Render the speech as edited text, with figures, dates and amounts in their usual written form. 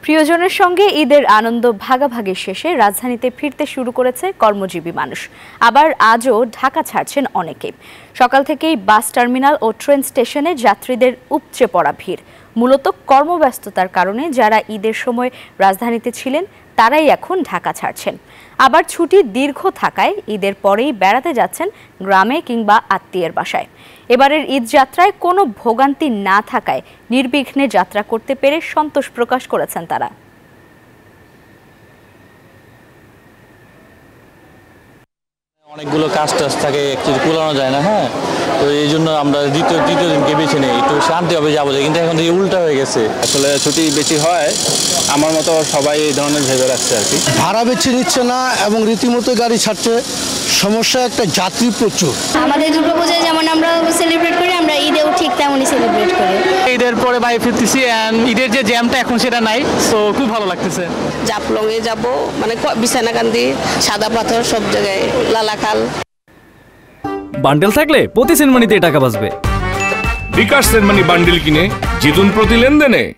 প্রিয়জনের সঙ্গে ঈদের আনন্দ ভাগাভাগি শেষে রাজধানীতে ফিরতে শুরু করেছে কর্মজীবী মানুষ। আবার আজও ঢাকা ছাড়ছেন অনেকে। সকাল থেকেই বাস টার্মিনাল ও ট্রেন স্টেশনে যাত্রীদের উপচে পড়া ভিড়। মূলত কর্মব্যস্ততার কারণে যারা ঈদের সময় রাজধানীতে ছিলেন তারাই এখন ঢাকা ছাড়ছেন। আবার ছুটি দীর্ঘ থাকায় ঈদের পরেই বেড়াতে যাচ্ছেন গ্রামে কিংবা আত্মীয়ের বাসায়। এবারের ঈদ যাত্রায় কোনো ভোগান্তি না থাকায় নির্বিঘ্নে যাত্রা করতে পেরে সন্তোষ প্রকাশ করেছেন তারা। অনেকগুলো কাজ থাকে, একচুয়ালি কুলানো যায় না। হ্যাঁ, তো এই জন্য আমরা তৃতীয় দিনকে বেছে নিই, একটু শান্তিভাবে যাবো। কিন্তু এখন থেকে উল্টা হয়ে গেছে। আসলে ছুটি বেশি হয়, আমার মতো সবাই এই ধরনের ভেবে রাখছে আর কি। ভাড়া বেছে নিচ্ছে না এবং রীতিমতো গাড়ি ছাড়ছে। সমস্যা একটা যাত্রী প্রচুর। আমাদের দুর্গাপূজায় যেমন আমরা সেলিব্রেট করি, আমরা ঈদেও ঠিক তেমনই সেলিব্রেট করি। ঈদের পরে বাড়ি ফিরতেছি, ঈদের যে জ্যামটা এখন সেটা নাই, তো খুব ভালো লাগতেছে। জাফলংয়ে যাব, মানে বিছানাকান্দি, সাদা পাথর, সব জায়গায়, লালাখাল। বান্ডেল থাকলে প্রতি সেনমানিতে টাকা বাঁচবে। বিকাশ সেনমানি বান্ডেল কিনে জিতুন প্রতি লেনদেনে।